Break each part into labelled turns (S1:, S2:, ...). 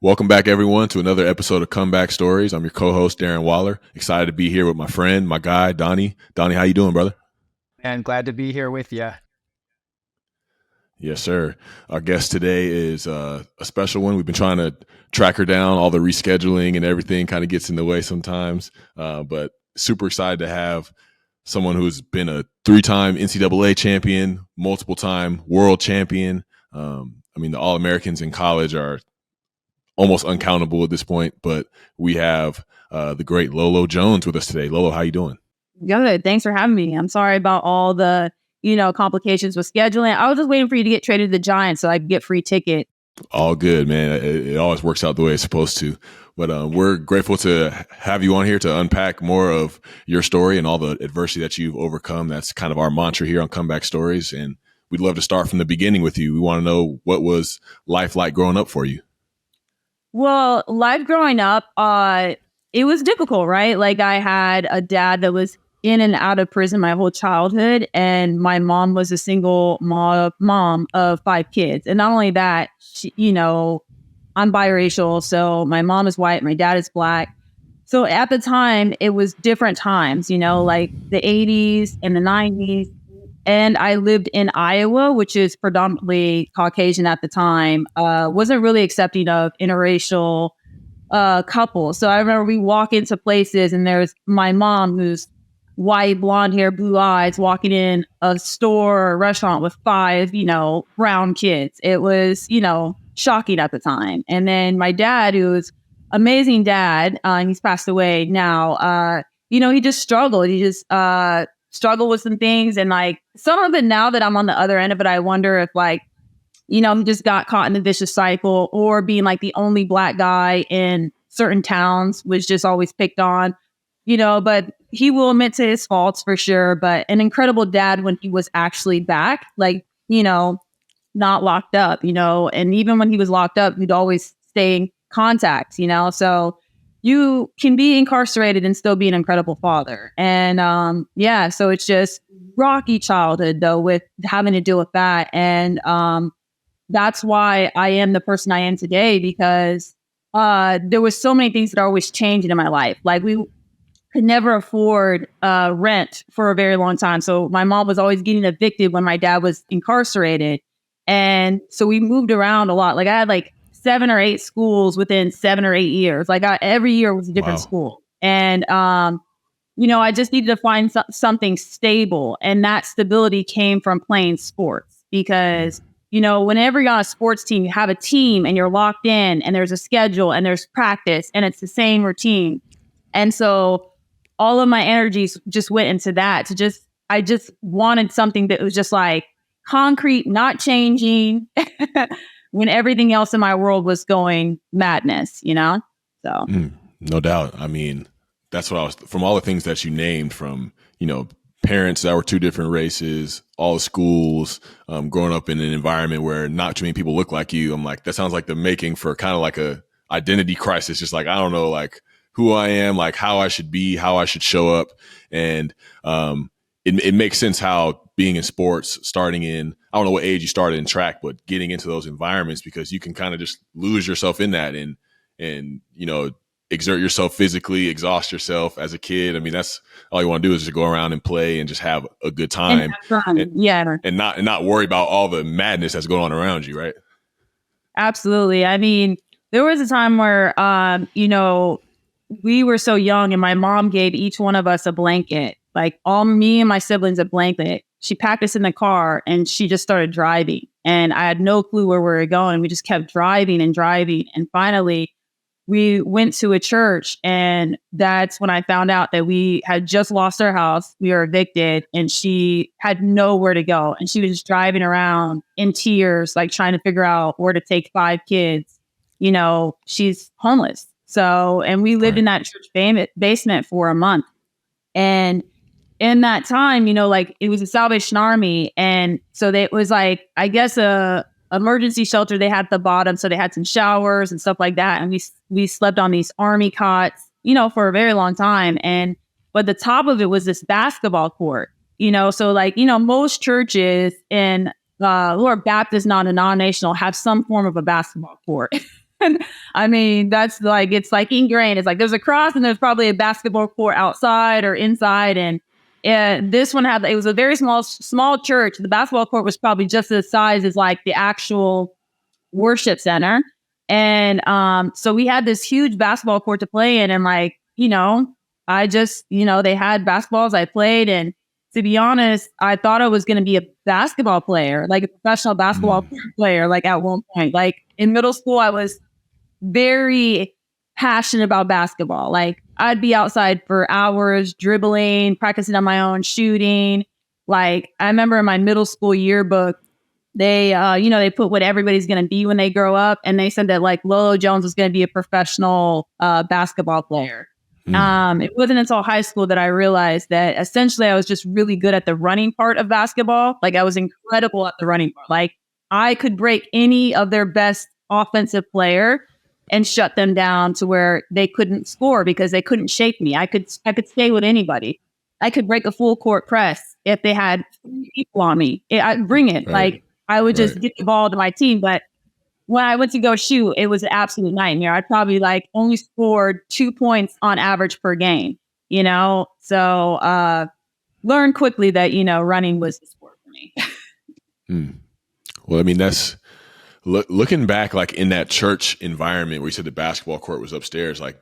S1: Welcome back, everyone, to another episode of Comeback Stories. I'm your co-host, Darren Waller. Excited to be here with my friend, my guy, Donnie. Donnie, how you doing, brother?
S2: And glad to be here with you.
S1: Yes, sir. Our guest today is a special one. We've been trying to track her down. All the rescheduling and everything kind of gets in the way sometimes, but super excited to have someone who's been a 3-time NCAA champion, multiple-time world champion. The All-Americans in college are almost uncountable at this point, but we have the great Lolo Jones with us today. Lolo, how you doing?
S3: Good. Thanks for having me. I'm sorry about all the, complications with scheduling. I was just waiting for you to get traded to the Giants so I could get free ticket.
S1: All good, man. It always works out the way it's supposed to. But we're grateful to have you on here to unpack more of your story and all the adversity that you've overcome. That's kind of our mantra here on Comeback Stories. And we'd love to start from the beginning with you. We want to know, what was life like growing up for you?
S3: Well, life growing up, it was difficult, right? Like, I had a dad that was in and out of prison my whole childhood, and my mom was a single mom of 5 kids. And not only that, I'm biracial, so my mom is white, my dad is black. So at the time, it was different times, like the 80s and the 90s. And I lived in Iowa, which is predominantly Caucasian at the time, wasn't really accepting of interracial couples. So I remember we walk into places and there's my mom, who's white, blonde hair, blue eyes, walking in a store or a restaurant with 5, brown kids. It was, shocking at the time. And then my dad, who's amazing dad, he's passed away now, he just struggled. He just struggled with some things. And like some of it, now that I'm on the other end of it, I wonder if he just got caught in the vicious cycle, or being like the only black guy in certain towns was just always picked on, but he will admit to his faults for sure. But an incredible dad when he was actually back, not locked up, and even when he was locked up, he'd always stay in contact, so you can be incarcerated and still be an incredible father. And so it's just rocky childhood, though, with having to deal with that. And that's why I am the person I am today, because there was so many things that are always changing in my life. Like, we could never afford rent for a very long time. So my mom was always getting evicted when my dad was incarcerated. And so we moved around a lot. Like, I had 7 or 8 schools within 7 or 8 years. Every year was a different school. And, I just needed to find something stable. And that stability came from playing sports, because, whenever you're on a sports team, you have a team and you're locked in, and there's a schedule and there's practice and it's the same routine. And so all of my energies just went into that, I just wanted something that was just concrete, not changing, when everything else in my world was going madness, So
S1: no doubt. That's what from all the things that you named, from, parents that were 2 different races, all the schools, growing up in an environment where not too many people look like you. I'm like, that sounds like the making for kind of like a identity crisis. Just I don't know, who I am, how I should be, how I should show up. And it makes sense how being in sports, starting in, I don't know what age you started in track, but getting into those environments, because you can kind of just lose yourself in that and exert yourself physically, exhaust yourself as a kid. That's all you want to do, is just go around and play and just have a good time. And not worry about all the madness that's going on around you, right?
S3: Absolutely. There was a time where, we were so young, and my mom gave each one of us a blanket, all me and my siblings a blanket. She packed us in the car and she just started driving, and I had no clue where we were going. We just kept driving and driving. And finally we went to a church, and that's when I found out that we had just lost our house. We were evicted, and she had nowhere to go. And she was just driving around in tears, trying to figure out where to take 5 kids. She's homeless. So, and we lived in that church basement for a month. And in that time, it was a Salvation Army. And so it was I guess a emergency shelter they had at the bottom. So they had some showers and stuff like that. And we slept on these army cots, for a very long time. But the top of it was this basketball court, so most churches in who are Baptist, non-denominational, have some form of a basketball court. I mean, that's like, it's like ingrained. It's like there's a cross and there's probably a basketball court outside or inside. And this one it was a very small church. The basketball court was probably just the size as like the actual worship center. And so we had this huge basketball court to play in. And like, I just, they had basketballs. I played. And to be honest, I thought I was going to be a basketball player, like a professional basketball player, like at one point. Like in middle school, I was very passionate about basketball. Like I'd be outside for hours, dribbling, practicing on my own, shooting. Like I remember in my middle school yearbook, they, they put what everybody's going to be when they grow up. And they said that like Lolo Jones was going to be a professional basketball player. It wasn't until high school that I realized that essentially I was just really good at the running part of basketball. Like I was incredible at the running part. Like I could break any of their best offensive player and shut them down to where they couldn't score because they couldn't shake me. I could stay with anybody. I could break a full court press if they had 3 people on me. I'd bring it.
S1: Right.
S3: Like I would just get the ball to my team. But when I went to go shoot, it was an absolute nightmare. I'd probably like only scored 2 points on average per game, So learned quickly that, running was the sport for me.
S1: Well, I mean, that's looking back, like in that church environment where you said the basketball court was upstairs, like,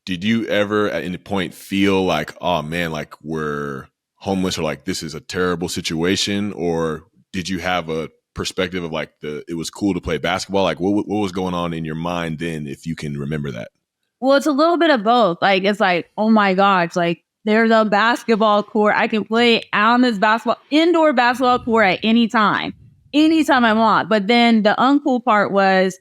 S1: did you ever at any point feel like, oh man, like we're homeless or like this is a terrible situation? Or did you have a perspective of like it was cool to play basketball? Like what was going on in your mind then, if you can remember that?
S3: Well, it's a little bit of both. Like, it's like, oh my gosh, like there's a basketball court. I can play on this indoor basketball court at anytime I want. But then the uncool part was,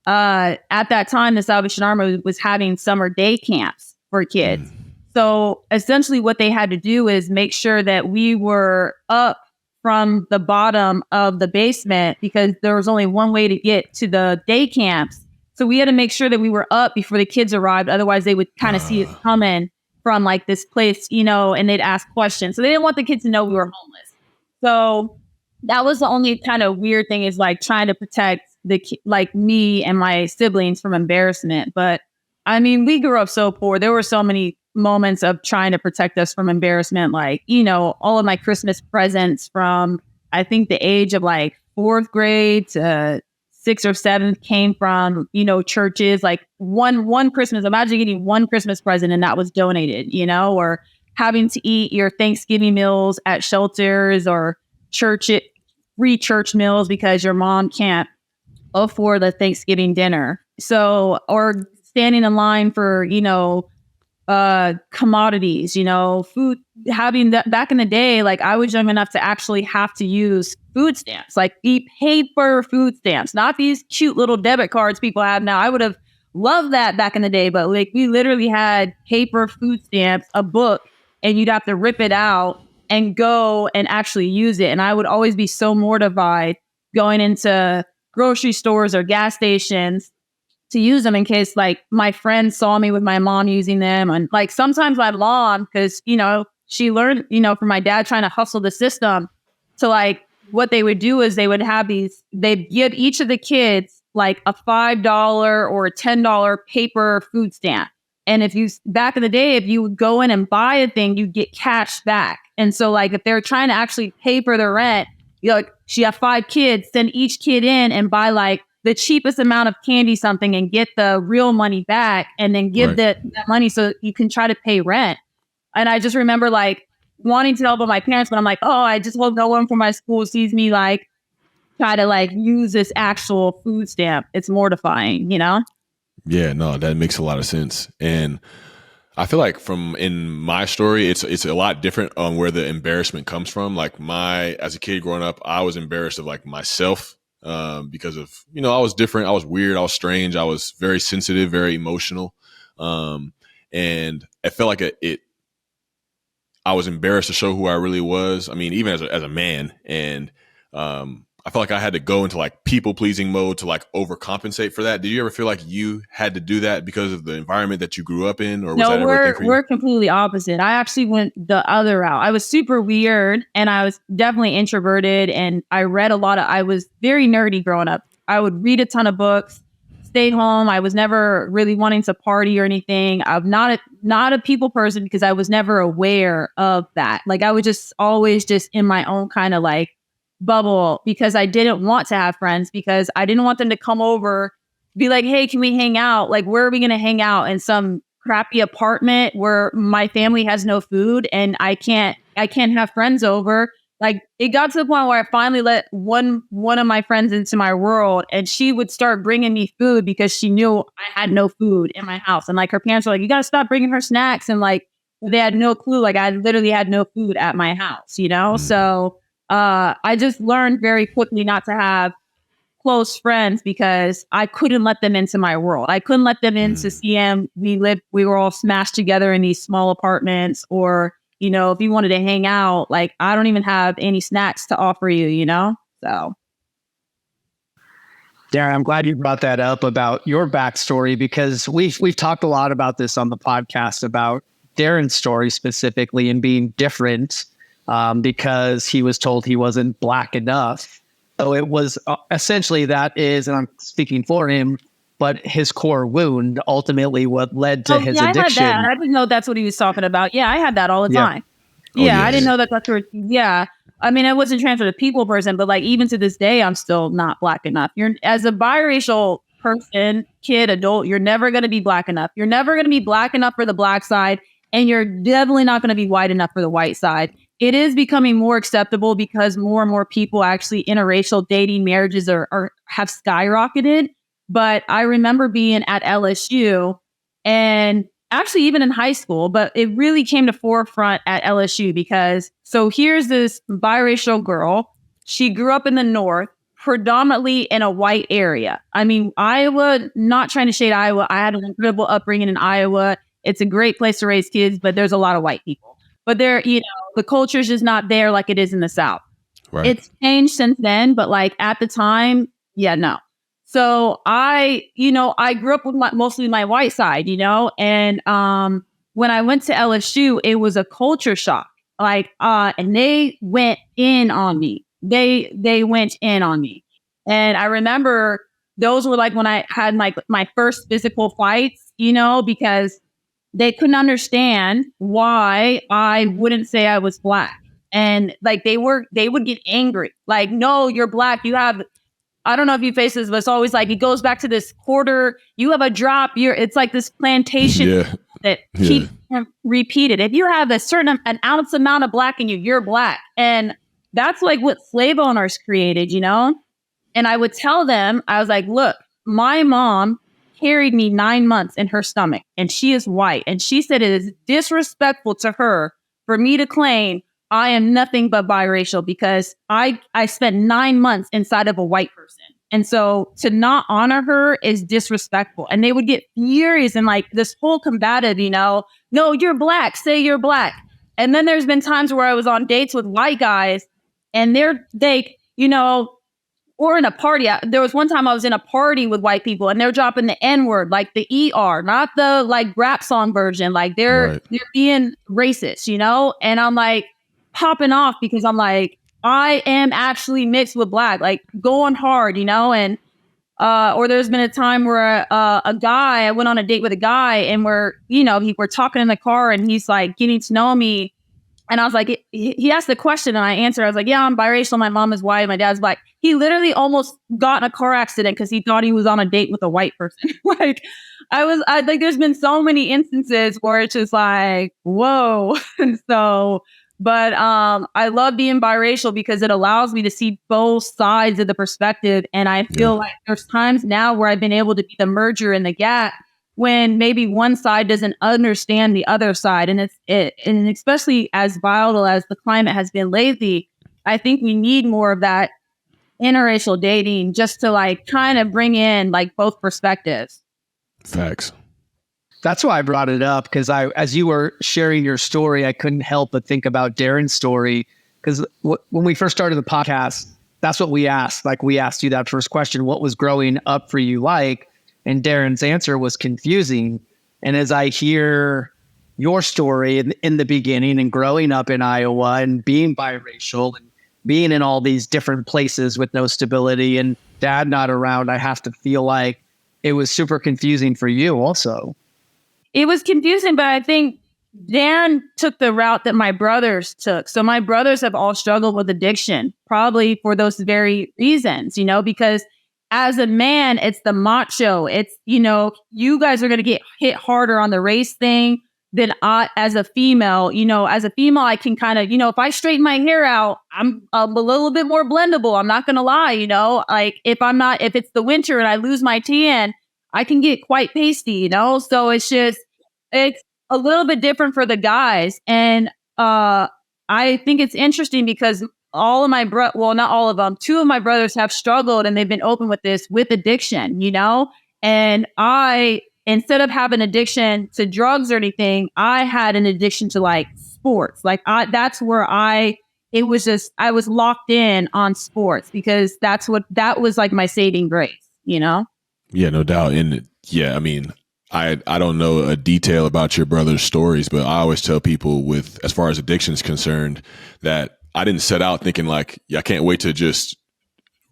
S3: at that time, the Salvation Army was having summer day camps for kids. So essentially what they had to do is make sure that we were up from the bottom of the basement because there was only one way to get to the day camps. So we had to make sure that we were up before the kids arrived. Otherwise, they would kind of see us coming from like this place, and they'd ask questions. So they didn't want the kids to know we were homeless. So that was the only kind of weird thing, is like trying to protect like me and my siblings from embarrassment. But I mean, we grew up so poor. There were so many moments of trying to protect us from embarrassment. Like, all of my Christmas presents from, I think the age of like 4th grade to 6th or 7th came from, churches. Like one Christmas, imagine getting one Christmas present and that was donated, or having to eat your Thanksgiving meals at shelters or free church meals because your mom can't afford the Thanksgiving dinner. So, or standing in line for, commodities, food, having that back in the day. Like I was young enough to actually have to use food stamps, like paper food stamps, not these cute little debit cards people have now. I would have loved that back in the day, but like we literally had paper food stamps, a book, and you'd have to rip it out and go and actually use it. And I would always be so mortified going into grocery stores or gas stations to use them in case like my friends saw me with my mom using them. And like sometimes my mom, because, she learned, from my dad trying to hustle the system. So like what they would do is they would have they'd give each of the kids like a $5 or a $10 paper food stamp. And back in the day, if you would go in and buy a thing, you get cash back. And so like if they're trying to actually pay for the rent, like she have 5 kids, send each kid in and buy like the cheapest amount of candy something and get the real money back and then give that money so you can try to pay rent. And I just remember like wanting to help my parents, but I'm like, oh, I just hope no one from my school sees me like try to like use this actual food stamp. It's mortifying,
S1: Yeah, no, that makes a lot of sense. And I feel like in my story, it's a lot different on where the embarrassment comes from. Like as a kid growing up, I was embarrassed of like myself. Because of, I was different. I was weird. I was strange. I was very sensitive, very emotional. And I felt like I was embarrassed to show who I really was. I mean, even as a man. And, I felt like I had to go into like people pleasing mode to like overcompensate for that. Did you ever feel like you had to do that because of the environment that you grew up in, or was that everything for you?
S3: We're completely opposite. I actually went the other route. I was super weird and I was definitely introverted, and I was very nerdy growing up. I would read a ton of books, stay home. I was never really wanting to party or anything. I'm not a people person because I was never aware of that. Like I was just always just in my own kind of like bubble because I didn't want to have friends because I didn't want them to come over, be like, hey, can we hang out? Like, where are we going to hang out? In some crappy apartment where my family has no food and I can't have friends over. Like it got to the point where I finally let one of my friends into my world and she would start bringing me food because she knew I had no food in my house. And like her parents were like, you got to stop bringing her snacks. And like, they had no clue. Like I literally had no food at my house, you know? So I just learned very quickly not to have close friends because I couldn't let them into my world. I couldn't let them into CM. We were all smashed together in these small apartments, or, you know, if you wanted to hang out, like I don't even have any snacks to offer you, you know? So.
S2: Darren, I'm glad you brought that up about your backstory because we've talked a lot about this on the podcast about Darren's story specifically and being different because he was told he wasn't Black enough. So it was essentially that is, and I'm speaking for him, but his core wound ultimately what led to his addiction.
S3: I had that. I didn't know that's what he was talking about. Yeah, I had that all the time. Yeah, I didn't know that that's where, yeah. I mean, I wasn't transferred to people person, but like even to this day, I'm still not Black enough. You're as a biracial person, kid, adult, you're never going to be Black enough. You're never going to be Black enough for the Black side, and you're definitely not going to be white enough for the white side. It is becoming more acceptable because more and more people actually interracial dating marriages have skyrocketed. But I remember being at LSU and actually even in high school, but it really came to forefront at LSU because so here's this biracial girl. She grew up in the North, predominantly in a white area. I mean, Iowa, not trying to shade Iowa. I had an incredible upbringing in Iowa. It's a great place to raise kids, but there's a lot of white people. But there, you know, the culture's just not there like it is in the South. Right. It's changed since then, but like at the time, yeah, no. So I grew up with mostly my white side, you know, and when I went to LSU, it was a culture shock. Like, and they went in on me. They went in on me, and I remember those were like when I had my first physical fights, you know, because they couldn't understand why I wouldn't say I was Black. And like they would get angry. Like, no, you're Black. You have, I don't know if you face this, but it's always like, it goes back to this quarter. You have a drop. It's like this plantation that keeps repeated. If you have an ounce amount of Black in you, you're Black. And that's like what slave owners created, you know? And I would tell them, I was like, look, my mom carried me 9 months in her stomach and she is white. And she said it is disrespectful to her for me to claim I am nothing but biracial because I spent 9 months inside of a white person. And so to not honor her is disrespectful. And they would get furious and like this whole combative, you know, no, you're Black, say you're Black. And then there's been times where I was on dates with white guys and they, you know, or in a party. There was one time I was in a party with white people and they're dropping the N-word, like the ER, not the like rap song version. Like they're being racist, you know? And I'm like popping off because I'm like, I am actually mixed with Black, like going hard, you know? And, or there's been a time where I went on a date with a guy and we're talking in the car and he's like getting to know me. And I was like, he asked the question and I answered. I was like, yeah, I'm biracial. My mom is white. My dad's Black. He literally almost got in a car accident because he thought he was on a date with a white person. Like I like, there's been so many instances where it's just like, whoa. So, but I love being biracial because it allows me to see both sides of the perspective. And I feel like there's times now where I've been able to be the merger in the gap when maybe one side doesn't understand the other side. And and especially as volatile as the climate has been lately, I think we need more of that interracial dating just to like kind of bring in like both perspectives.
S1: Facts.
S2: That's why I brought it up, because as you were sharing your story, I couldn't help but think about Darren's story. Because when we first started the podcast, that's what we asked. Like we asked you that first question, what was growing up for you like? And Darren's answer was confusing. And as I hear your story in the beginning and growing up in Iowa and being biracial and being in all these different places with no stability and dad not around, I have to feel like it was super confusing for you also.
S3: It was confusing, but I think Darren took the route that my brothers took. So my brothers have all struggled with addiction, probably for those very reasons, because as a man, it's the macho. It's, you guys are going to get hit harder on the race thing than I, as a female. As a female, I can kind of, if I straighten my hair out, I'm a little bit more blendable. I'm not going to lie, like if it's the winter and I lose my tan, I can get quite pasty, So it's a little bit different for the guys. And I think it's interesting because all of my not all of them, two of my brothers have struggled and they've been open with this, with addiction, and I, instead of having addiction to drugs or anything, I had an addiction to like sports. Like that's where I was locked in on sports because that was like my saving grace,
S1: Yeah, no doubt. And yeah, I mean, I don't know a detail about your brother's stories, but I always tell people as far as addiction is concerned, that I didn't set out thinking like, I can't wait to just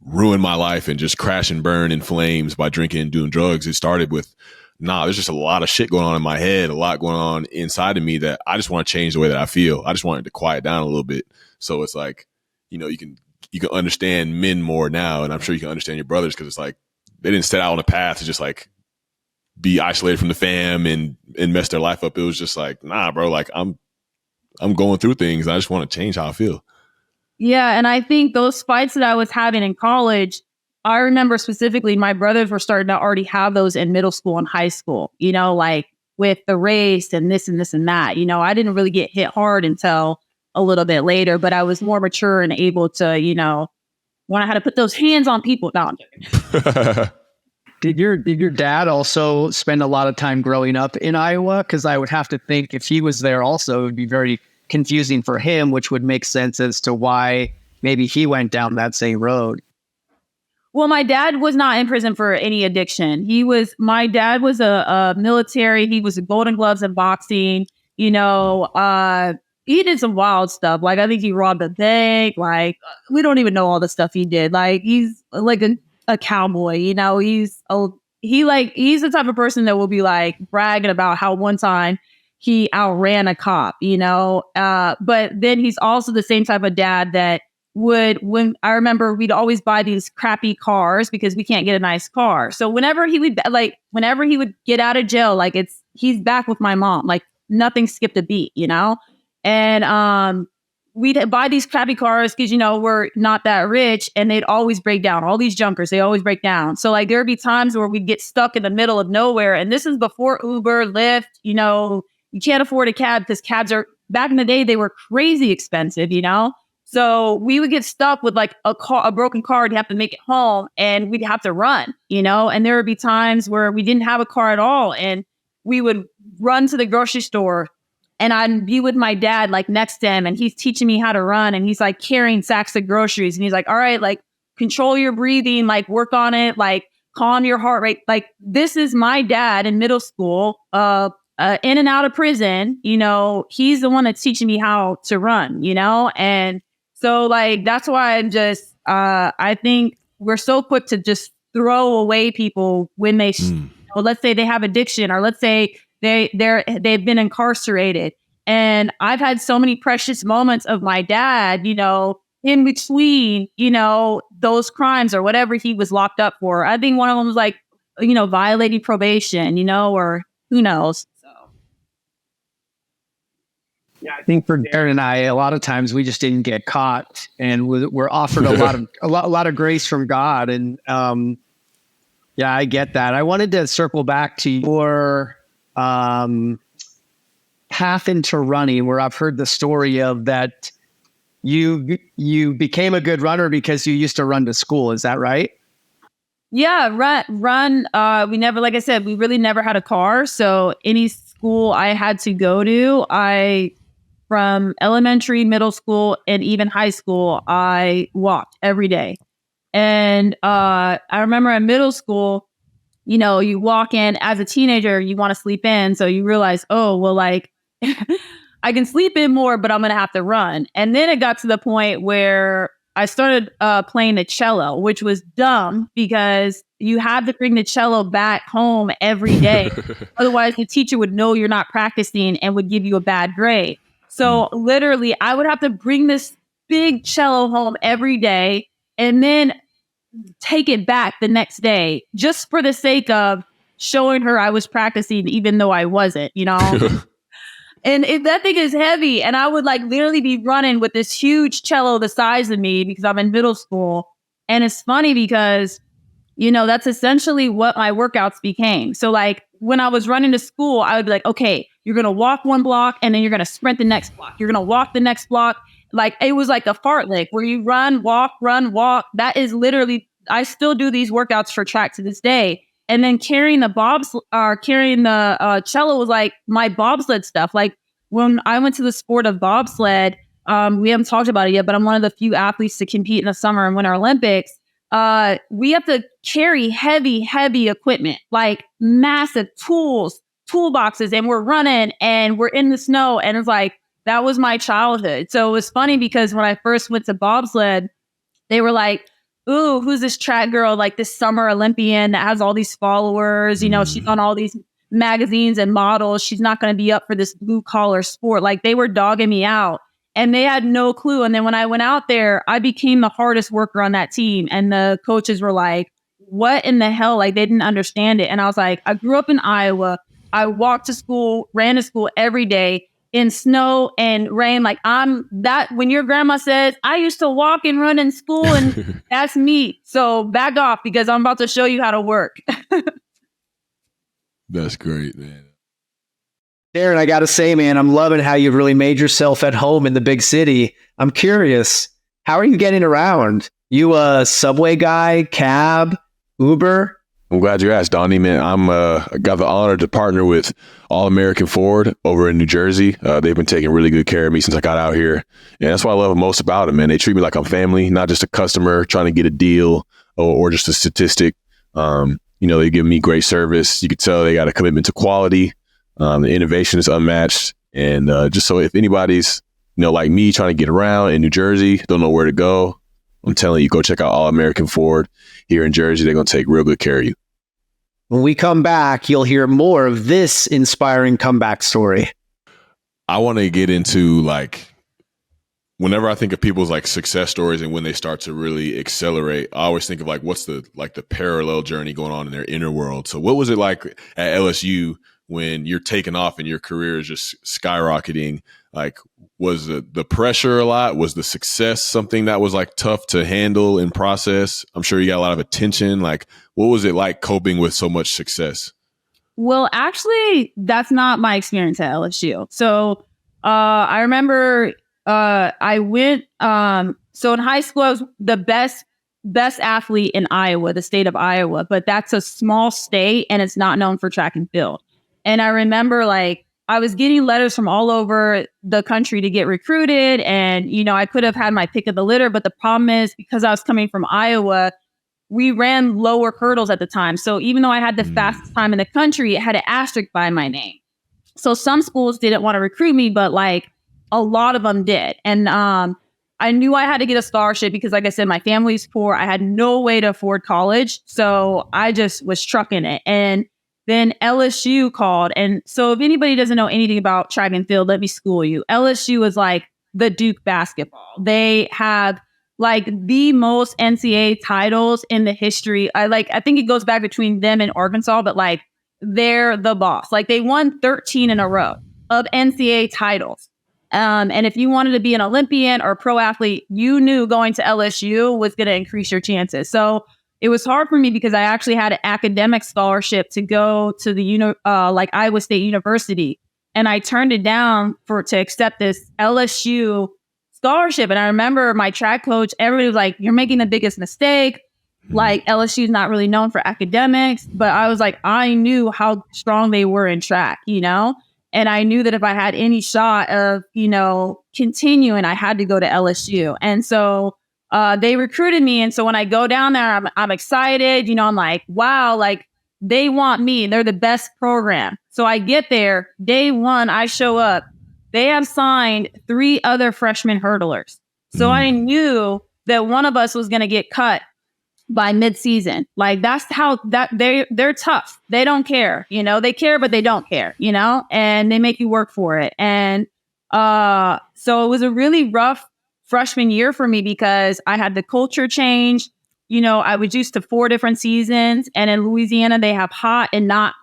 S1: ruin my life and just crash and burn in flames by drinking and doing drugs. It started with, there's just a lot of shit going on in my head, a lot going on inside of me that I just want to change the way that I feel. I just wanted to quiet down a little bit. So it's like, you can understand men more now. And I'm sure you can understand your brothers because it's like, they didn't set out on a path to just like be isolated from the fam and mess their life up. It was just like, nah, bro, like I'm going through things. I just want to change how I feel.
S3: Yeah. And I think those fights that I was having in college, I remember specifically my brothers were starting to already have those in middle school and high school, like with the race and this and this and that. I didn't really get hit hard until a little bit later, but I was more mature and able to, when I had to put those hands on people. No, I'm joking.
S2: Did your dad also spend a lot of time growing up in Iowa? Because I would have to think if he was there also, it would be very confusing for him, which would make sense as to why maybe he went down that same road.
S3: Well, my dad was not in prison for any addiction. My dad was a military. He was a Golden Gloves in boxing. He did some wild stuff. Like I think he robbed a bank. Like we don't even know all the stuff he did. Like he's like a cowboy, he's the type of person that will be like bragging about how one time he outran a cop, but then he's also the same type of dad that when I remember we'd always buy these crappy cars because we can't get a nice car. So whenever he would get out of jail, like he's back with my mom, like nothing skipped a beat, and, we'd buy these crappy cars because, we're not that rich and they'd always break down. All these junkers, they always break down. So like there'd be times where we'd get stuck in the middle of nowhere. And this is before Uber, Lyft, you can't afford a cab because cabs back in the day, they were crazy expensive, So we would get stuck with like a broken car. We'd have to make it home and we'd have to run, and there would be times where we didn't have a car at all. And we would run to the grocery store. And I'd be with my dad, like next to him, and he's teaching me how to run. And he's like carrying sacks of groceries. And he's like, all right, like control your breathing, like work on it, like calm your heart rate. Like this is my dad in middle school, in and out of prison. He's the one that's teaching me how to run, And so like, that's why I'm just, I think we're so quick to just throw away people when they, let's say they have addiction, or let's say they've been incarcerated. And I've had so many precious moments of my dad, in between, those crimes or whatever he was locked up for. I think one of them was like, violating probation, or who knows. So.
S2: Yeah, I think for Darren and I, a lot of times we just didn't get caught, and we're offered a lot of grace from God. And yeah, I get that. I wanted to circle back to your path into running, where I've heard the story of that you became a good runner because you used to run to school. Is that right?
S3: Yeah, run. We never, like I said, we really never had a car. So any school I had to go to, from elementary, middle school, and even high school, I walked every day. And I remember in middle school, you walk in as a teenager, you want to sleep in. So you realize, oh, well, like I can sleep in more, but I'm going to have to run. And then it got to the point where I started playing the cello, which was dumb because you have to bring the cello back home every day. Otherwise, the teacher would know you're not practicing and would give you a bad grade. So literally, I would have to bring this big cello home every day and then take it back the next day just for the sake of showing her I was practicing, even though I wasn't, And that thing is heavy. And I would like literally be running with this huge cello the size of me because I'm in middle school. And it's funny because, that's essentially what my workouts became. So like when I was running to school, I would be like, okay, you're going to walk one block and then you're going to sprint the next block. You're going to walk the next block. Like it was like a fartlek where you run, walk. That is literally, I still do these workouts for track to this day. And then carrying the cello was like my bobsled stuff. Like when I went to the sport of bobsled, we haven't talked about it yet, but I'm one of the few athletes to compete in the Summer and Winter Olympics. We have to carry heavy equipment, like massive toolboxes, and we're running and we're in the snow. And it's like, that was my childhood. So it was funny because when I first went to bobsled, they were like, ooh, who's this track girl, like this summer Olympian that has all these followers, she's on all these magazines and models. She's not going to be up for this blue collar sport. Like they were dogging me out and they had no clue. And then when I went out there, I became the hardest worker on that team. And the coaches were like, what in the hell? Like they didn't understand it. And I was like, I grew up in Iowa. I walked to school, ran to school every day in snow and rain. Like when your grandma says, I used to walk and run in school and that's me. So back off because I'm about to show you how to work.
S1: That's great, man.
S2: Darren, I got to say, man, I'm loving how you've really made yourself at home in the big city. I'm curious, how are you getting around? You a subway guy, cab, Uber?
S1: I'm glad you asked, Donnie, man. I got the honor to partner with All American Ford over in New Jersey. They've been taking really good care of me since I got out here. And that's what I love most about them, man. They treat me like I'm family, not just a customer trying to get a deal or just a statistic. They give me great service. You could tell they got a commitment to quality. The innovation is unmatched. And just so if anybody's, like me trying to get around in New Jersey, don't know where to go, I'm telling you, go check out All American Ford here in Jersey. They're going to take real good care of you.
S2: When we come back, you'll hear more of this inspiring comeback story.
S1: I want to get into whenever I think of people's success stories and when they start to really accelerate, I always think of what's the parallel journey going on in their inner world. So what was it like at LSU when you're taking off and your career is just skyrocketing? Was the pressure a lot? Was the success something that was tough to handle and process? I'm sure you got a lot of attention. What was it like coping with so much success?
S3: Well, actually, that's not my experience at LSU. So I remember I went, so in high school, I was the best athlete in Iowa, the state of Iowa, but that's a small state and it's not known for track and field. And I remember I was getting letters from all over the country to get recruited. And, I could have had my pick of the litter. But the problem is because I was coming from Iowa, we ran lower hurdles at the time. So even though I had the fastest time in the country, it had an asterisk by my name. So some schools didn't want to recruit me, but a lot of them did. And I knew I had to get a scholarship because, like I said, my family's poor. I had no way to afford college. So I just was trucking it. And then LSU called. And so if anybody doesn't know anything about track and field, let me school you. LSU is like the Duke basketball. They have the most NCAA titles in the history. I think it goes back between them and Arkansas, but they're the boss. They won 13 in a row of NCAA titles. And if you wanted to be an Olympian or a pro athlete, you knew going to LSU was going to increase your chances. So it was hard for me because I actually had an academic scholarship to go to the Iowa State University, and I turned it down to accept this LSU scholarship. And I remember my track coach, everybody was like, "You're making the biggest mistake. LSU is not really known for academics." But I was like, I knew how strong they were in track, and I knew that if I had any shot of continuing, I had to go to LSU, and so. They recruited me. And so when I go down there, I'm excited. I'm like, wow, they want me. They're the best program. So I get there, day one, I show up. They have signed 3 other freshman hurdlers. So I knew that one of us was going to get cut by mid-season. Like that's how that they're tough. They don't care, they care, but they don't care, and they make you work for it. And so it was a really rough freshman year for me because I had the culture change. I was used to 4 different seasons, and in Louisiana they have hot and not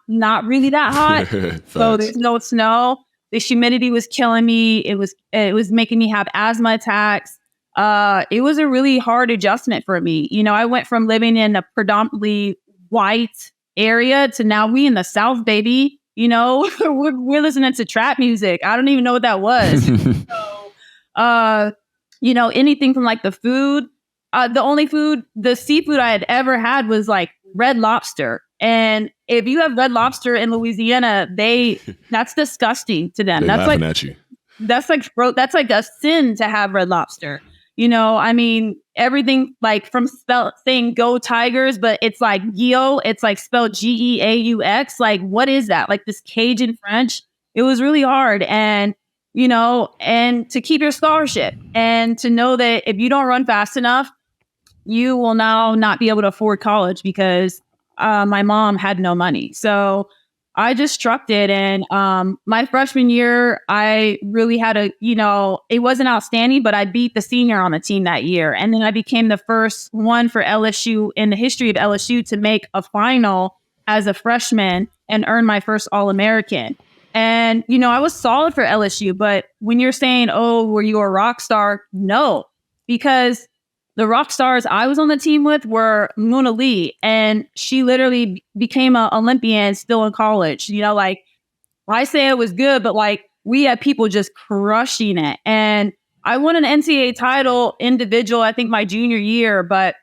S3: really that hot. So there's no snow. The humidity was killing me. It was making me have asthma attacks. It was a really hard adjustment for me. I went from living in a predominantly white area to now we in the South, baby. We're listening to trap music. I don't even know what that was. So, anything from like the food. The seafood I had ever had was like Red Lobster. And if you have Red Lobster in Louisiana, that's disgusting to them.
S1: They're
S3: that's
S1: laughing
S3: like
S1: at you.
S3: That's like a sin to have Red Lobster. Everything like from saying go Tigers, but it's like Geo, it's like spelled Geaux. Like, what is that? Like this Cajun French. It was really hard. And, and to keep your scholarship and to know that if you don't run fast enough, you will now not be able to afford college because my mom had no money. So I just struck it. And my freshman year, I really had it wasn't outstanding, but I beat the senior on the team that year. And then I became the first one for LSU in the history of LSU to make a final as a freshman and earn my first All-American. And, I was solid for LSU. But when you're saying, oh, were you a rock star? No, because the rock stars I was on the team with were Mona Lee, and she literally became an Olympian still in college. Like I say it was good, but like we had people just crushing it. And I won an NCAA title individual, I think my junior year, but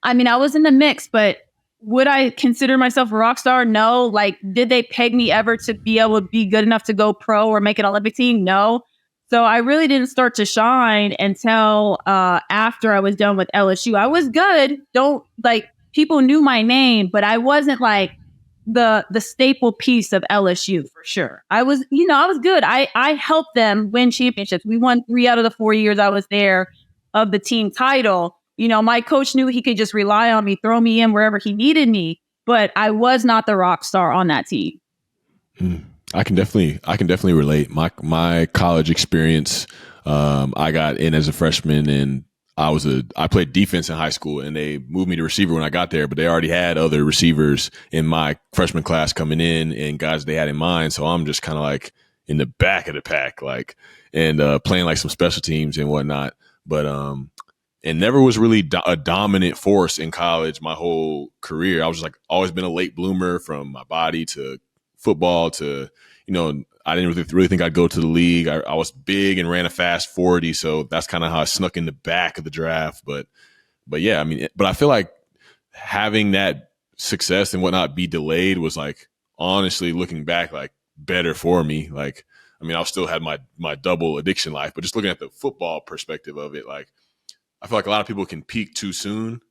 S3: I was in the mix, but would I consider myself a rock star? No. Like, did they peg me ever to be able to be good enough to go pro or make an Olympic team? No. So I really didn't start to shine until after I was done with LSU. I was good. People knew my name, but I wasn't like the staple piece of LSU for sure. I was good. I helped them win championships. We won 3 out of the 4 years I was there of the team title. My coach knew he could just rely on me, throw me in wherever he needed me, but I was not the rock star on that team.
S1: I can definitely relate. My college experience, I got in as a freshman, and I played defense in high school, and they moved me to receiver when I got there, but they already had other receivers in my freshman class coming in and guys they had in mind. So I'm just kind of like in the back of the pack, and playing like some special teams and whatnot. But and never was really a dominant force in college my whole career. I was just like always been a late bloomer from my body to football to, I didn't really think I'd go to the league. I was big and ran a fast 40. So that's kind of how I snuck in the back of the draft. But yeah, but I feel like having that success and whatnot be delayed was like, honestly, looking back, like better for me. Like, I still had my double addiction life, but just looking at the football perspective of it, like, I feel like a lot of people can peak too soon,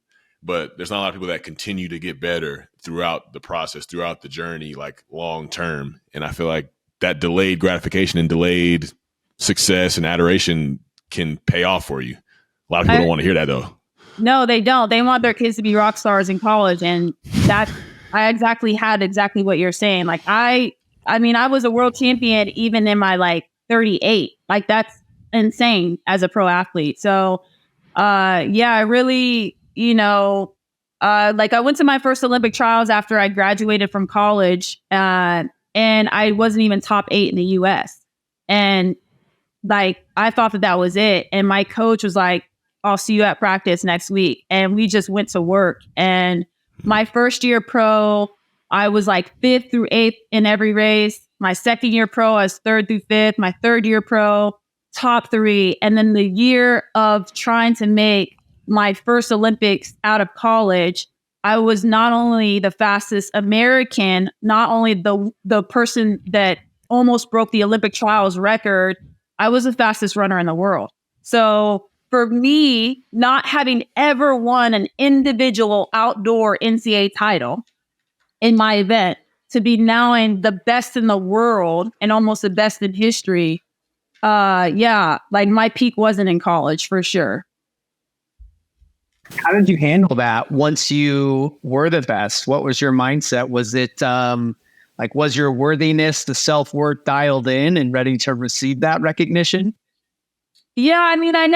S1: but there's not a lot of people that continue to get better throughout the process, throughout the journey, like long term. And I feel like that delayed gratification and delayed success and adoration can pay off for you. A lot of people don't want to hear that though.
S3: No, they don't. They want their kids to be rock stars in college. And that I had exactly what you're saying. Like I was a world champion even in my 38. Like that's insane as a pro athlete. So I really, I went to my first Olympic trials after I graduated from college, and I wasn't even top 8 in the US. And I thought that was it. And my coach was like, I'll see you at practice next week. And we just went to work. And my first year pro, I was 5th through 8th in every race. My second year pro, I was 3rd through 5th. My third year pro, top 3. And then the year of trying to make my first Olympics out of college, I was not only the fastest American, not only the person that almost broke the Olympic trials record, I was the fastest runner in the world. So for me, not having ever won an individual outdoor NCAA title in my event, to be now in the best in the world and almost the best in history, my peak wasn't in college for sure.
S2: How did you handle that once you were the best? What was your mindset? Was it like, was your worthiness, the self-worth dialed in and ready to receive that recognition?
S3: Yeah, I mean, I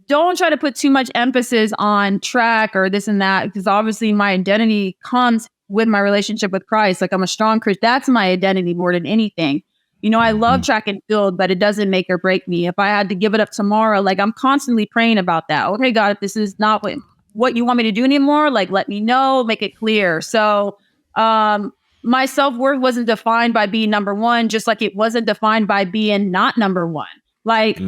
S3: don't try to put too much emphasis on track or this and that, because obviously my identity comes with my relationship with Christ. Like, I'm a strong Christian. That's my identity more than anything. I love track and field, but it doesn't make or break me. If I had to give it up tomorrow, like, I'm constantly praying about that. Okay, God, if this is not what you want me to do anymore, like, let me know, make it clear. So, my self-worth wasn't defined by being number one, just like it wasn't defined by being not number one. Like,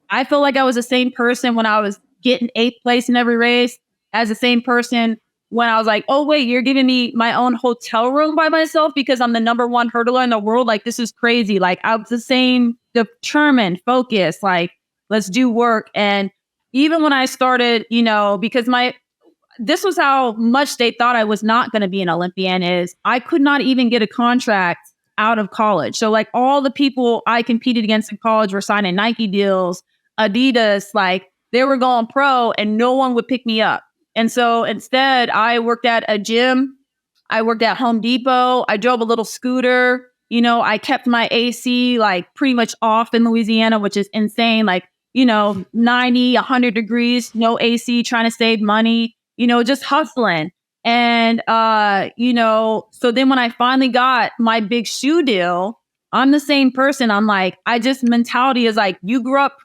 S3: I feel like I was the same person when I was getting 8th place in every race as the same person when I was like, oh, wait, you're giving me my own hotel room by myself because I'm the number one hurdler in the world. Like, this is crazy. Like, I was the same, determined, focused, like, let's do work. And even when I started, because this was how much they thought I was not going to be an Olympian, is I could not even get a contract out of college. So, like, all the people I competed against in college were signing Nike deals, Adidas, like, they were going pro and no one would pick me up. And so instead, I worked at a gym. I worked at Home Depot. I drove a little scooter. I kept my AC like pretty much off in Louisiana, which is insane. Like, 90, 100 degrees, no AC, trying to save money, just hustling. And, so then when I finally got my big shoe deal, I'm the same person. I'm like, mentality is like, you grew up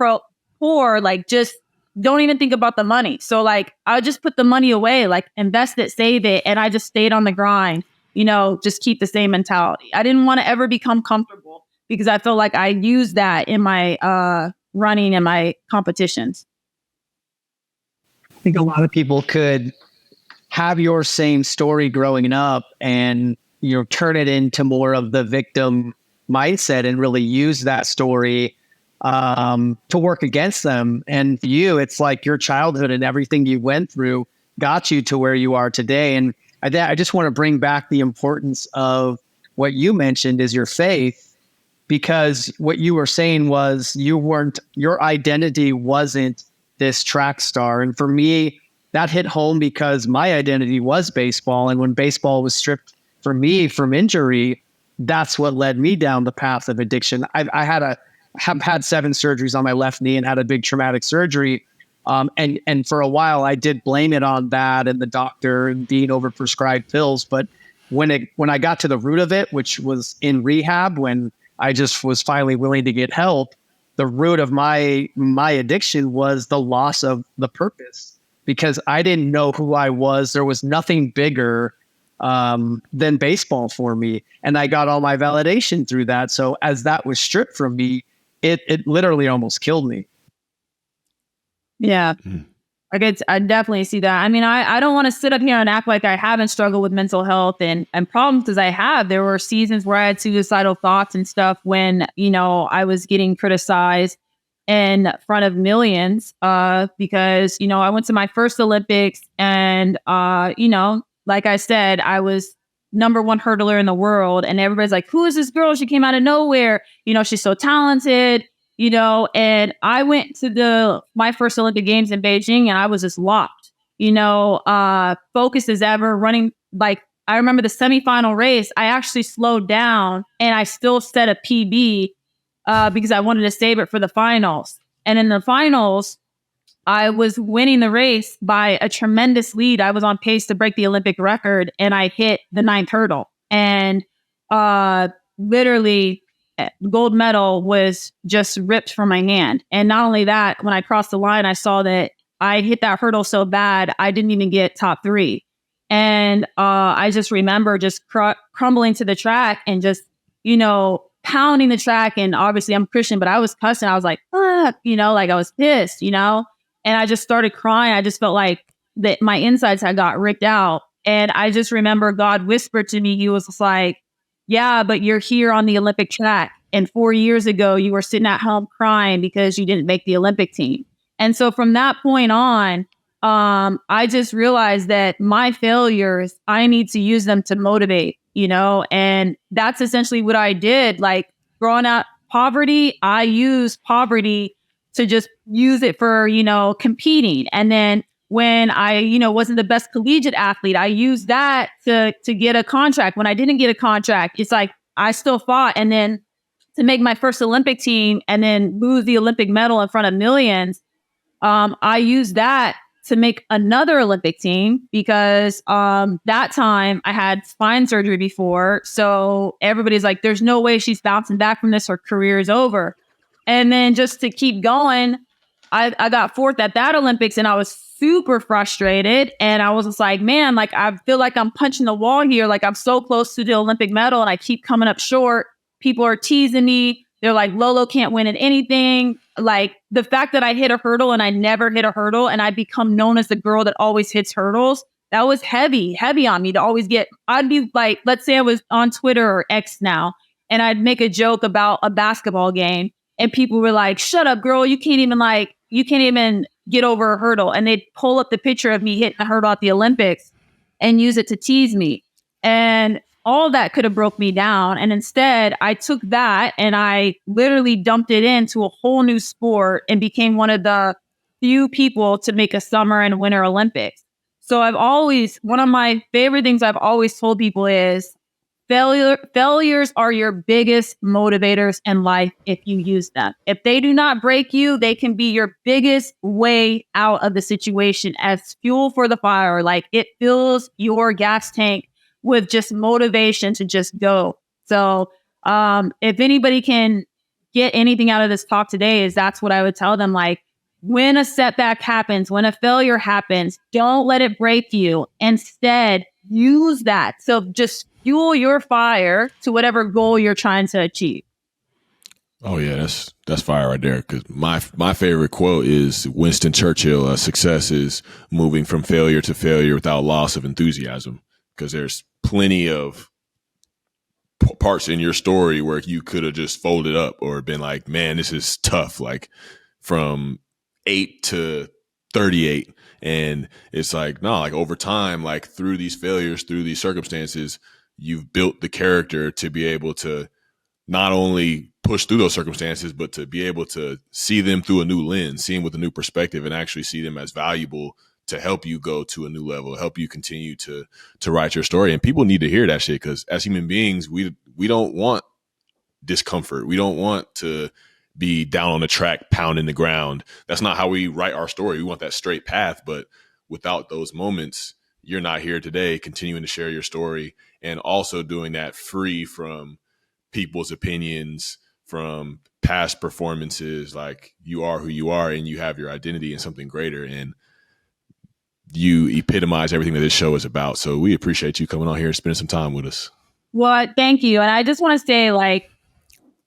S3: poor, like, just don't even think about the money. So, like, I just put the money away, like, invest it, save it. And I just stayed on the grind, just keep the same mentality. I didn't want to ever become comfortable because I feel like I used that in my running and my competitions.
S2: I think a lot of people could have your same story growing up and, turn it into more of the victim mindset and really use that story to work against them. And for you, it's like your childhood and everything you went through got you to where you are today. And I just want to bring back the importance of what you mentioned is your faith, because what you were saying was your identity wasn't this track star. And for me, that hit home because my identity was baseball. And when baseball was stripped for me from injury, that's what led me down the path of addiction. I have had 7 surgeries on my left knee and had a big traumatic surgery. And for a while I did blame it on that and the doctor and being overprescribed pills. But when I got to the root of it, which was in rehab, when I just was finally willing to get help, the root of my addiction was the loss of the purpose, because I didn't know who I was. There was nothing bigger than baseball for me. And I got all my validation through that. So as that was stripped from me, it literally almost killed me.
S3: Yeah. I definitely see that. I mean, I don't want to sit up here and act like I haven't struggled with mental health and problems, because I have. There were seasons where I had suicidal thoughts and stuff when, I was getting criticized in front of millions because, I went to my first Olympics and, like I said, I was number one hurdler in the world. And everybody's like, who is this girl? She came out of nowhere. She's so talented. And I went to my first Olympic Games in Beijing and I was just locked, focused as ever, running. Like, I remember the semifinal race, I actually slowed down and I still set a PB because I wanted to save it for the finals. And in the finals, I was winning the race by a tremendous lead. I was on pace to break the Olympic record and I hit the 9th hurdle. And literally, gold medal was just ripped from my hand. And not only that, when I crossed the line, I saw that I hit that hurdle so bad, I didn't even get top 3. And I just remember just crumbling to the track and just, pounding the track. And obviously I'm Christian, but I was cussing. I was like, fuck, like I was pissed, and I just started crying. I just felt like that my insides had got ripped out. And I just remember God whispered to me, he was just like, yeah, but you're here on the Olympic track. And 4 years ago, you were sitting at home crying because you didn't make the Olympic team. And so from that point on, I just realized that my failures, I need to use them to motivate, and that's essentially what I did. Like, growing up poverty, I used poverty to just use it for, competing. And then when I, wasn't the best collegiate athlete. I used that to get a contract. When I didn't get a contract, it's like I still fought. And then to make my first Olympic team and then lose the Olympic medal in front of millions, I used that to make another Olympic team because that time I had spine surgery before. So everybody's like, there's no way she's bouncing back from this. Her career is over. And then just to keep going, I got fourth at that Olympics and I was super frustrated. And I was just like, man, like, I feel like I'm punching the wall here. Like, I'm so close to the Olympic medal and I keep coming up short. People are teasing me. They're like, Lolo can't win at anything. Like, the fact that I hit a hurdle and I never hit a hurdle and I become known as the girl that always hits hurdles, that was heavy on me to always I'd be like, let's say I was on Twitter or X now, and I'd make a joke about a basketball game and people were like, shut up, girl. You can't even get over a hurdle. And they'd pull up the picture of me hitting a hurdle at the Olympics and use it to tease me. And all that could have broke me down. And instead, I took that and I literally dumped it into a whole new sport and became one of the few people to make a summer and winter Olympics. So one of my favorite things I've always told people is failures are your biggest motivators in life if you use them. If they do not break you, they can be your biggest way out of the situation as fuel for the fire. Like, it fills your gas tank with just motivation to just go. So if anybody can get anything out of this talk today, that's what I would tell them. Like, when a setback happens, when a failure happens, don't let it break you. Instead, use that. So just fuel your fire to whatever goal you're trying to achieve.
S1: Oh yeah, that's fire right there. Because my favorite quote is Winston Churchill: "Success is moving from failure to failure without loss of enthusiasm." Because there's plenty of parts in your story where you could have just folded up or been like, man, this is tough. Like, from 8 to 38. And it's like, no, like, over time, like, through these failures, through these circumstances, you've built the character to be able to not only push through those circumstances, but to be able to see them through a new lens, see them with a new perspective, and actually see them as valuable to help you go to a new level, help you continue to write your story. And people need to hear that shit, because as human beings, we don't want discomfort. We don't want to be down on the track, pounding the ground. That's not how we write our story. We want that straight path. But without those moments, you're not here today continuing to share your story, and also doing that free from people's opinions, from past performances. Like, you are who you are, and you have your identity in something greater. And you epitomize everything that this show is about. So we appreciate you coming on here and spending some time with us.
S3: Well, thank you. And I just want to say, like,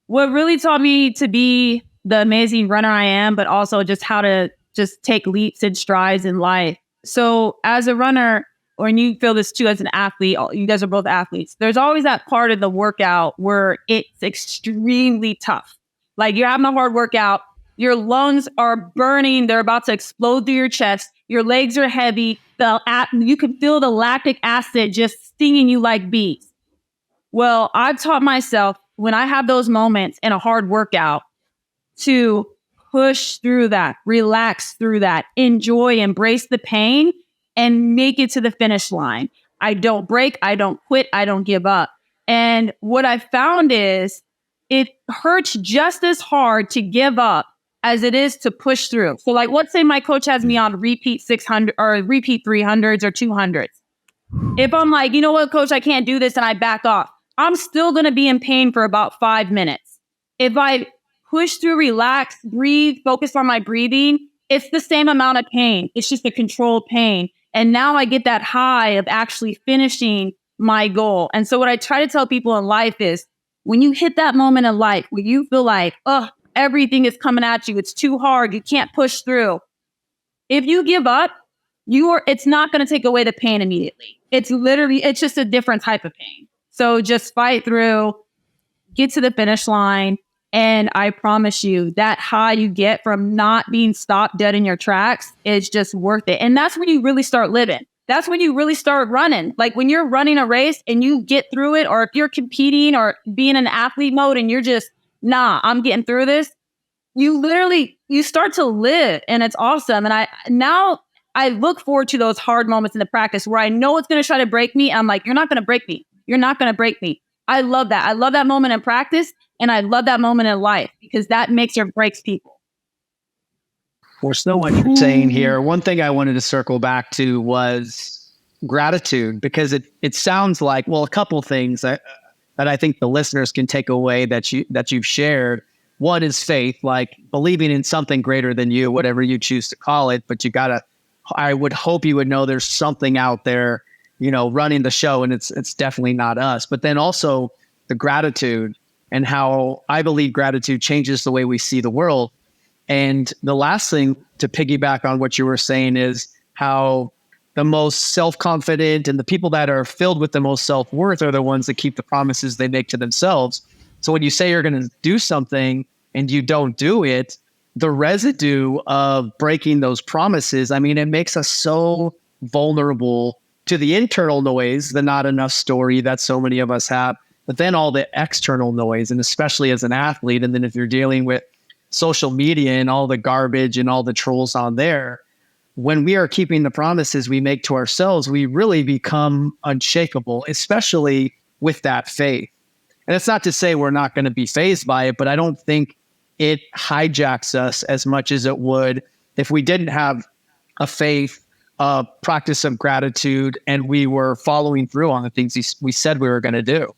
S3: what really taught me to be the amazing runner I am, but also just how to just take leaps and strides in life. So as a runner, or you feel this too as an athlete, you guys are both athletes, there's always that part of the workout where it's extremely tough. Like, you're having a hard workout, your lungs are burning, they're about to explode through your chest, your legs are heavy, you can feel the lactic acid just stinging you like bees. Well, I've taught myself, when I have those moments in a hard workout, to push through that, relax through that, enjoy, embrace the pain, and make it to the finish line. I don't break, I don't quit, I don't give up. And what I found is it hurts just as hard to give up as it is to push through. So, like, let's say my coach has me on repeat 600 or repeat 300s or 200s. If I'm like, you know what, coach, I can't do this, and I back off, I'm still going to be in pain for about 5 minutes. If I push through, relax, breathe, focus on my breathing, it's the same amount of pain. It's just a controlled pain. And now I get that high of actually finishing my goal. And so what I try to tell people in life is, when you hit that moment in life where you feel like, oh, everything is coming at you, it's too hard, you can't push through. If you give up, it's not going to take away the pain immediately. It's just a different type of pain. So just fight through, get to the finish line. And I promise you, that high you get from not being stopped dead in your tracks is just worth it. And that's when you really start living. That's when you really start running. Like, when you're running a race and you get through it, or if you're competing or being in athlete mode and you're just, nah, I'm getting through this, you start to live, and it's awesome. And I look forward to those hard moments in the practice where I know it's going to try to break me. I'm like, you're not going to break me. You're not going to break me. I love that. I love that moment in practice, and I love that moment in life because that makes or breaks people.
S2: We're so much you're saying here. One thing I wanted to circle back to was gratitude, because it sounds like, well, a couple things that I think the listeners can take away that you've shared. One is faith, like believing in something greater than you, whatever you choose to call it. But I would hope you would know there's something out there, running the show, and it's definitely not us. But then also the gratitude, and how I believe gratitude changes the way we see the world. And the last thing, to piggyback on what you were saying, is how the most self-confident and the people that are filled with the most self-worth are the ones that keep the promises they make to themselves. So when you say you're going to do something and you don't do it, the residue of breaking those promises, I mean, it makes us so vulnerable to the internal noise, the not enough story that so many of us have, but then all the external noise, and especially as an athlete. And then if you're dealing with social media and all the garbage and all the trolls on there, when we are keeping the promises we make to ourselves, we really become unshakable, especially with that faith. And it's not to say we're not going to be fazed by it, but I don't think it hijacks us as much as it would if we didn't have a faith, a practice of gratitude, and we were following through on the things we said we were going to do.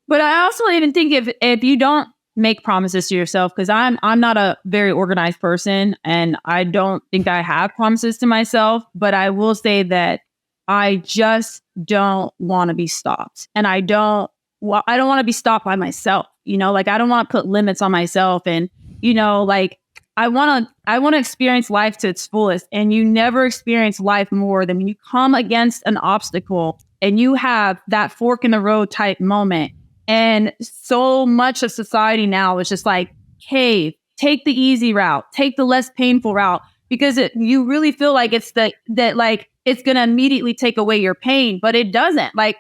S3: But I also even think if you don't make promises to yourself, because I'm not a very organized person, and I don't think I have promises to myself, but I will say that I just don't want to be stopped. And I don't want to be stopped by myself. Like I don't want to put limits on myself. And, like I want to experience life to its fullest. And you never experience life more than when you come against an obstacle and you have that fork in the road type moment. And so much of society now is just like, hey, take the easy route, take the less painful route, because you really feel like it's that like it's going to immediately take away your pain, but it doesn't. Like,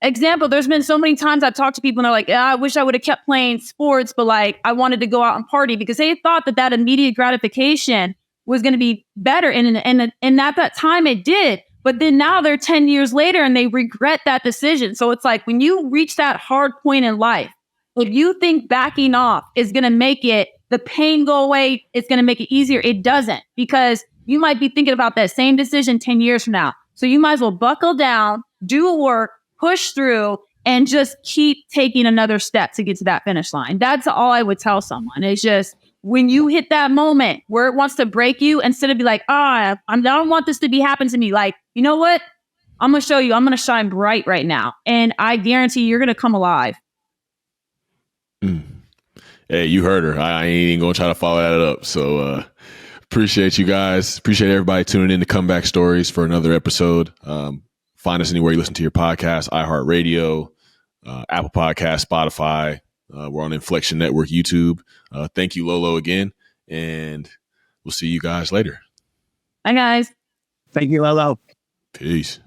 S3: example, there's been so many times I've talked to people and they're like, I wish I would have kept playing sports, but like I wanted to go out and party, because they thought that immediate gratification was going to be better. And at that time it did. But then now they're 10 years later and they regret that decision. So it's like when you reach that hard point in life, if you think backing off is going to make the pain go away, it's going to make it easier, it doesn't, because you might be thinking about that same decision 10 years from now. So you might as well buckle down, do the work, push through, and just keep taking another step to get to that finish line. That's all I would tell someone. It's just when you hit that moment where it wants to break you, instead of be like, I don't want this to happen to me. Like, you know what? I'm going to show you. I'm going to shine bright right now. And I guarantee you're going to come alive.
S1: Hey, you heard her. I ain't even going to try to follow that up. So appreciate you guys. Appreciate everybody tuning in to Comeback Stories for another episode. Find us anywhere you listen to your podcast, iHeartRadio, Apple Podcasts, Spotify. We're on Inflection Network, YouTube. Thank you, Lolo, again. And we'll see you guys later.
S3: Bye, guys.
S2: Thank you, Lolo.
S1: Peace.